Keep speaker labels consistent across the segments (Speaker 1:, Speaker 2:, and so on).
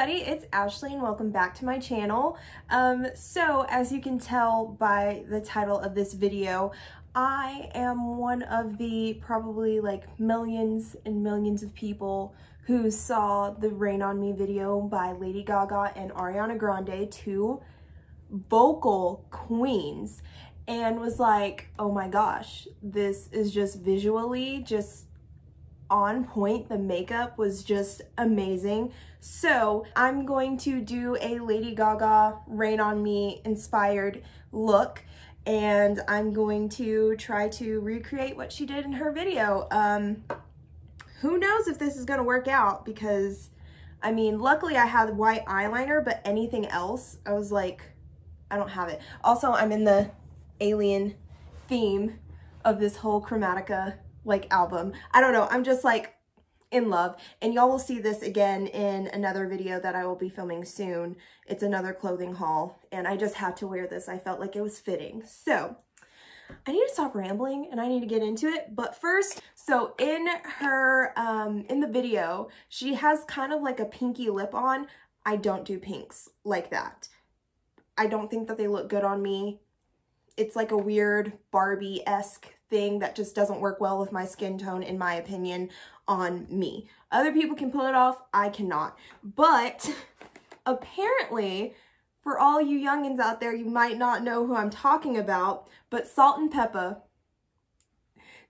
Speaker 1: everybody, it's Ashley and welcome back to my channel. So as you can tell by the title of this video, I am one of the probably like millions and millions of people who saw the Rain on Me video by Lady Gaga and Ariana Grande, two vocal queens, and was like, oh my gosh, this is just visually just on point. The makeup was just amazing. So I'm going to do a Lady Gaga Rain on Me inspired look, and I'm going to try to recreate what she did in her video. Who knows if this is gonna work out, because I mean, luckily I had white eyeliner, but anything else I was like, I don't have it. Also, I'm in the alien theme of this whole Chromatica like album. I don't know, I'm just like in love, and y'all will see this again in another video that I will be filming soon. It's another clothing haul, and I just had to wear this. I felt like it was fitting. So I need to stop rambling and I need to get into it. But first, so in her in the video, she has kind of like a pinky lip on. I don't do pinks like that. I don't think that they look good on me. It's like a weird Barbie-esque thing that just doesn't work well with my skin tone, in my opinion, on me. Other people can pull it off, I cannot. But apparently, for all you youngins out there, you might not know who I'm talking about, but Salt and Peppa,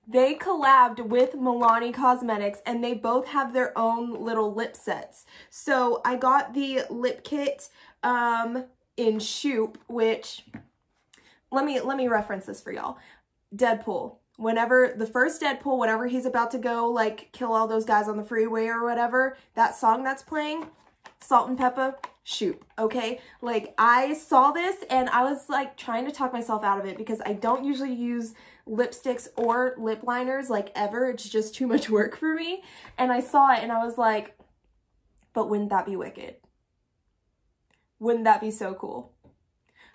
Speaker 1: they collabed with Milani Cosmetics, and they both have their own little lip sets. So I got the lip kit in Shoop, which, let me reference this for y'all. Deadpool. Whenever the first Deadpool, whenever he's about to go like kill all those guys on the freeway or whatever, that song that's playing, Salt and Peppa, Shoop, okay? Like, I saw this and I was like trying to talk myself out of it, because I don't usually use lipsticks or lip liners like ever. It's just too much work for me. And I saw it and I was like, but wouldn't that be wicked? Wouldn't that be so cool?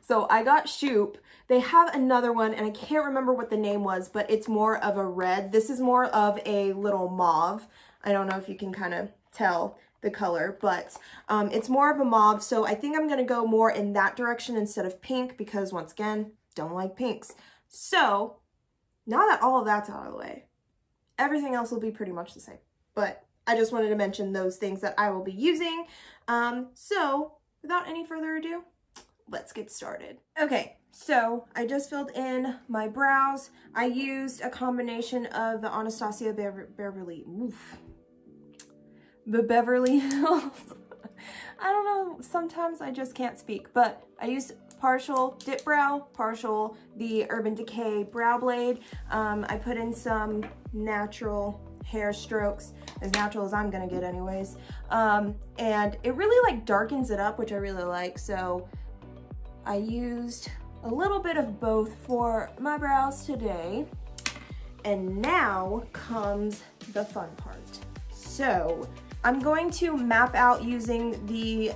Speaker 1: So I got Shoop. They have another one, and I can't remember what the name was, but it's more of a red. This is more of a little mauve. I don't know if you can kind of tell the color, but it's more of a mauve. So I think I'm going to go more in that direction instead of pink, because once again, don't like pinks. So now that all of that's out of the way, everything else will be pretty much the same. But I just wanted to mention those things that I will be using. So without any further ado, let's get started. Okay, so I just filled in my brows. I used a combination of the Anastasia Beverly Hills. I don't know, sometimes I just can't speak, but I used partial Dip Brow, partial the Urban Decay Brow Blade. I put in some natural hair strokes, as natural as I'm gonna get anyways. And it really like darkens it up, which I really like, so I used a little bit of both for my brows today. And now comes the fun part. So I'm going to map out using the,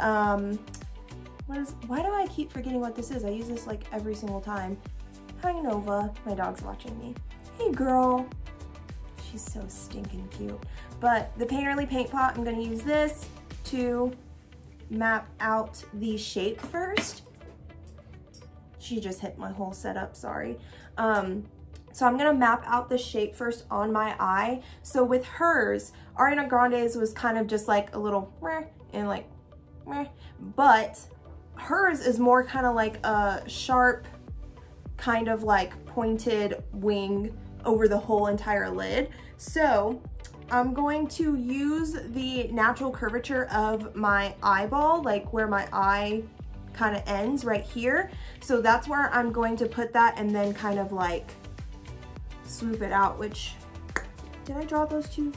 Speaker 1: why do I keep forgetting what this is? I use this like every single time. Hi Nova, my dog's watching me. Hey girl. She's so stinking cute. But the Painterly Paint Pot, I'm gonna use this to map out the shape first. She just hit my whole setup, sorry. So I'm gonna map out the shape first on my eye. So with hers, Ariana Grande's was kind of just like a little meh and like meh, but hers is more kind of like a sharp, kind of like pointed wing over the whole entire lid. So I'm going to use the natural curvature of my eyeball, like where my eye kind of ends right here. So that's where I'm going to put that, and then kind of like swoop it out, which, did I draw those too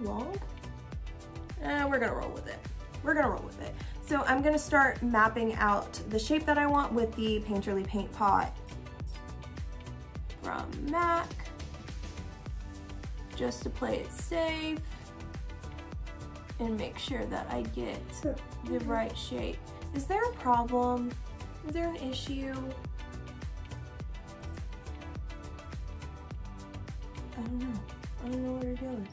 Speaker 1: long? We're gonna roll with it. We're gonna roll with it. So I'm gonna start mapping out the shape that I want with the Painterly Paint Pot from MAC, just to play it safe and make sure that I get the right shape. Is there a problem? Is there an issue? I don't know. I don't know what her deal is.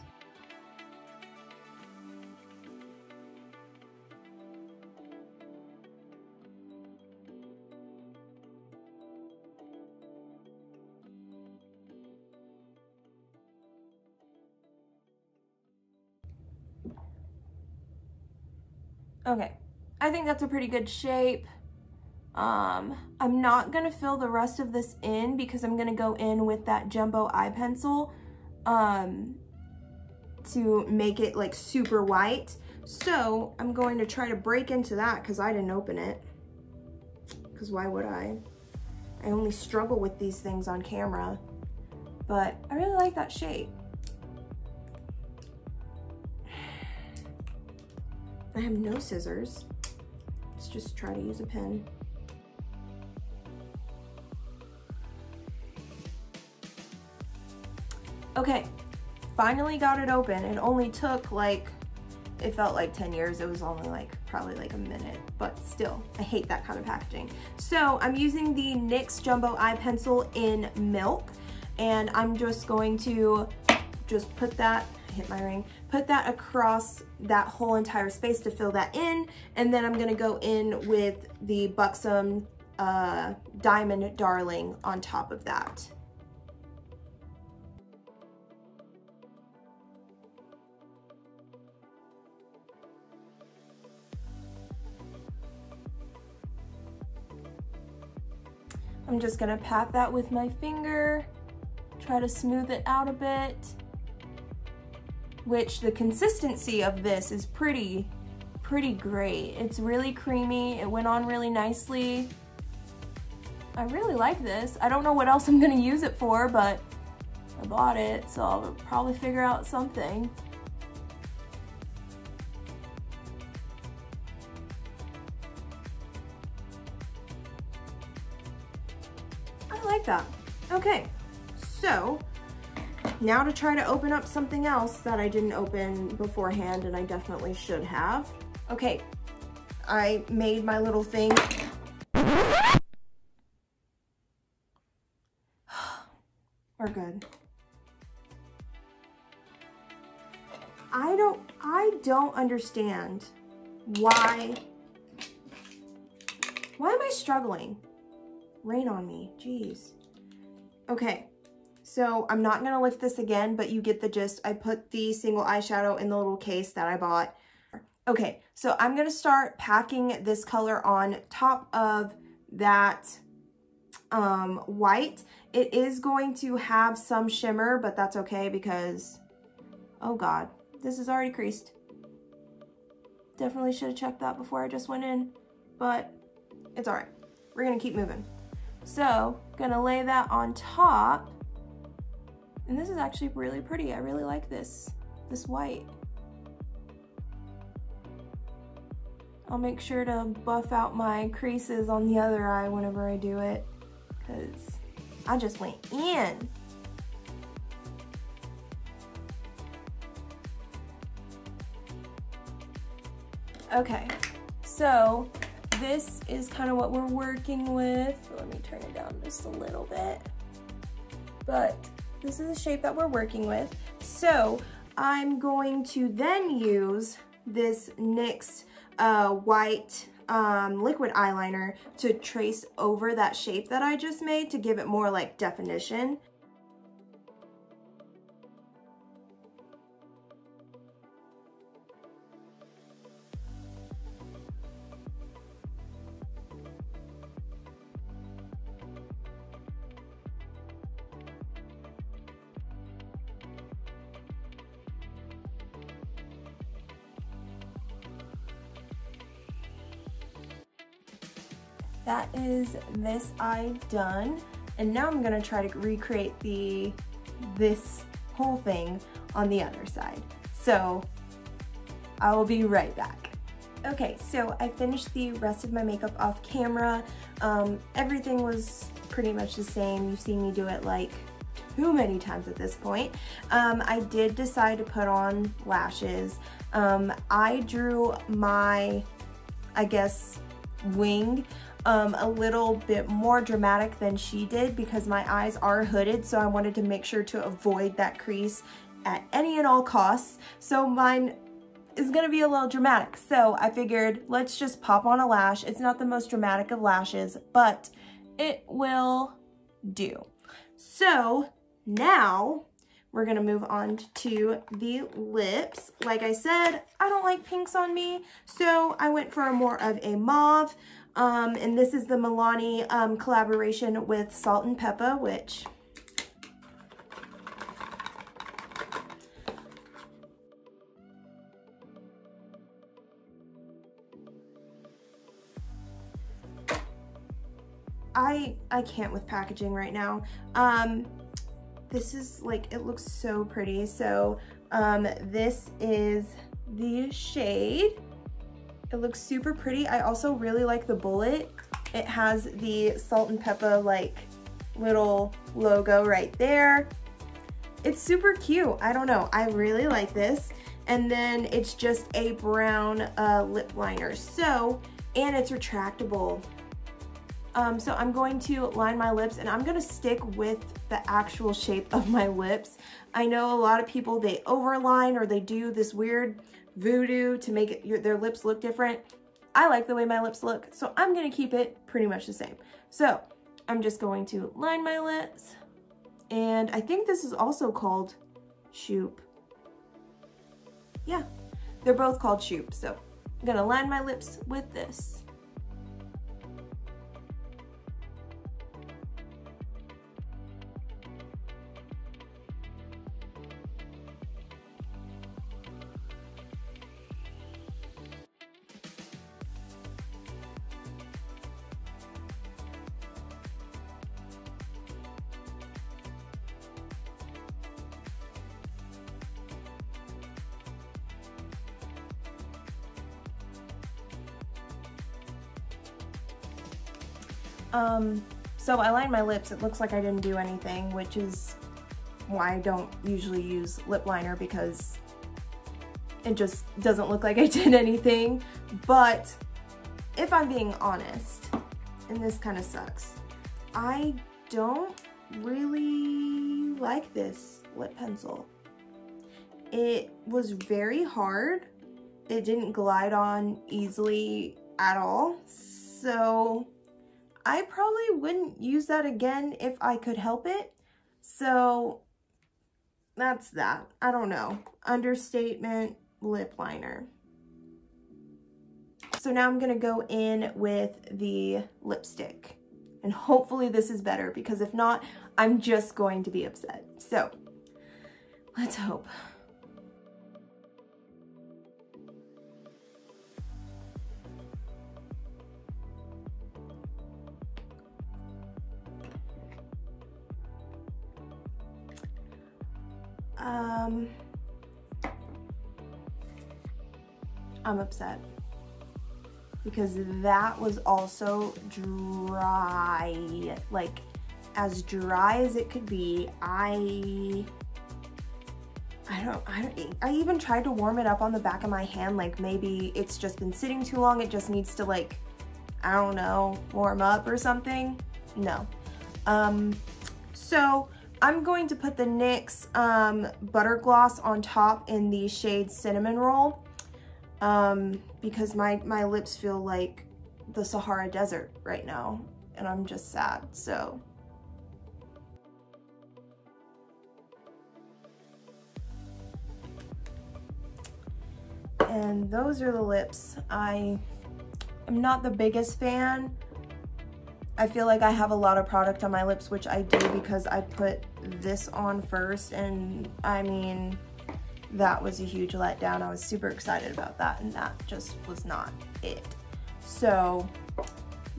Speaker 1: Okay, I think that's a pretty good shape. I'm not gonna fill the rest of this in because I'm gonna go in with that jumbo eye pencil to make it like super white. So I'm going to try to break into that because I didn't open it. Because why would I? I only struggle with these things on camera, but I really like that shape. I have no scissors. Let's just try to use a pen. Okay, finally got it open. It only took like, it felt like 10 years. It was only like, probably like a minute, but still, I hate that kind of packaging. So I'm using the NYX Jumbo Eye Pencil in Milk, and I'm just going to just put that, hit my ring, put that across that whole entire space to fill that in, and then I'm gonna go in with the Buxom Diamond Darling on top of that. I'm just gonna pat that with my finger, try to smooth it out a bit, which the consistency of this is pretty great. It's really creamy, it went on really nicely. I really like this. I don't know what else I'm gonna use it for, but I bought it, so I'll probably figure out something. I like that. Okay, so now to try to open up something else that I didn't open beforehand, and I definitely should have. Okay, I made my little thing. We're good. I don't understand why am I struggling? Rain on me, jeez. Okay, so I'm not gonna lift this again, but you get the gist. I put the single eyeshadow in the little case that I bought. Okay, so I'm gonna start packing this color on top of that white. It is going to have some shimmer, but that's okay because, oh God, this is already creased. Definitely should have checked that before I just went in, but it's all right. We're gonna keep moving. So, gonna lay that on top. And this is actually really pretty. I really like this white. I'll make sure to buff out my creases on the other eye whenever I do it, because I just went in. Okay, so this is kind of what we're working with. Let me turn it down just a little bit. But this is the shape that we're working with. So I'm going to then use this NYX white liquid eyeliner to trace over that shape that I just made to give it more like definition. That is this eye done, and now I'm gonna try to recreate this whole thing on the other side. So I will be right back. Okay, so I finished the rest of my makeup off camera. Everything was pretty much the same. You've seen me do it like too many times at this point. I did decide to put on lashes. I drew my, I guess, wing a little bit more dramatic than she did because my eyes are hooded, so I wanted to make sure to avoid that crease at any and all costs. So mine is gonna be a little dramatic. So I figured let's just pop on a lash. It's not the most dramatic of lashes, but it will do. So now we're gonna move on to the lips. Like I said, I don't like pinks on me, so I went for more of a mauve. And this is the Milani collaboration with Salt and Pepper, which I can't with packaging right now. This is like, it looks so pretty. So this is the shade. It looks super pretty. I also really like the bullet. It has the Salt and Pepper like little logo right there. It's super cute. I don't know. I really like this. And then it's just a brown lip liner. So, and it's retractable. So I'm going to line my lips, and I'm gonna stick with the actual shape of my lips. I know a lot of people, they overline or they do this weird voodoo to make it, their lips look different. I like the way my lips look, so I'm gonna keep it pretty much the same. So I'm just going to line my lips, and I think this is also called Shoop. Yeah, they're both called Shoop. So I'm gonna line my lips with this. So I lined my lips. It looks like I didn't do anything, which is why I don't usually use lip liner, because it just doesn't look like I did anything. But if I'm being honest, and this kind of sucks, I don't really like this lip pencil. It was very hard. It didn't glide on easily at all. So I probably wouldn't use that again if I could help it. So that's that. I don't know. Understatement lip liner. So now I'm gonna go in with the lipstick. And hopefully this is better, because if not, I'm just going to be upset. So let's hope. I'm upset, because that was also dry, like as dry as it could be. I even tried to warm it up on the back of my hand, like maybe it's just been sitting too long, it just needs to, like, I don't know, warm up or something. No. So I'm going to put the NYX Butter Gloss on top in the shade Cinnamon Roll, because my lips feel like the Sahara Desert right now, and I'm just sad, so. And those are the lips. I am not the biggest fan. I feel like I have a lot of product on my lips, which I do because I put this on first, and I mean, that was a huge letdown. I was super excited about that, and that just was not it. So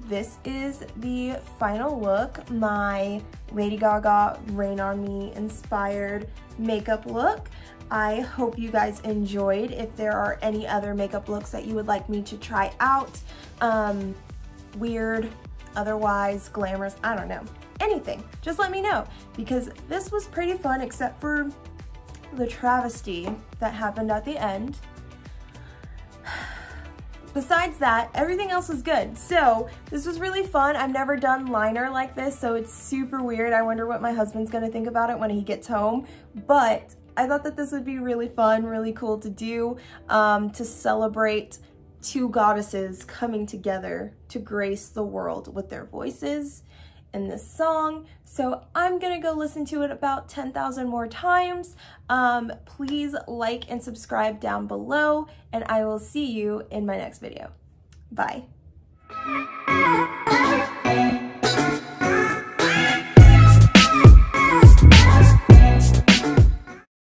Speaker 1: this is the final look, my Lady Gaga Rain On Me inspired makeup look. I hope you guys enjoyed. If there are any other makeup looks that you would like me to try out, weird, otherwise glamorous, I don't know, anything, just let me know, because this was pretty fun, except for the travesty that happened at the end. Besides that, everything else was good. So this was really fun. I've never done liner like this, so it's super weird. I wonder what my husband's gonna think about it when he gets home, but I thought that this would be really fun, really cool to do, to celebrate two goddesses coming together to grace the world with their voices in this song. So I'm gonna go listen to it about 10,000 more times. Please like and subscribe down below, and I will see you in my next video. Bye.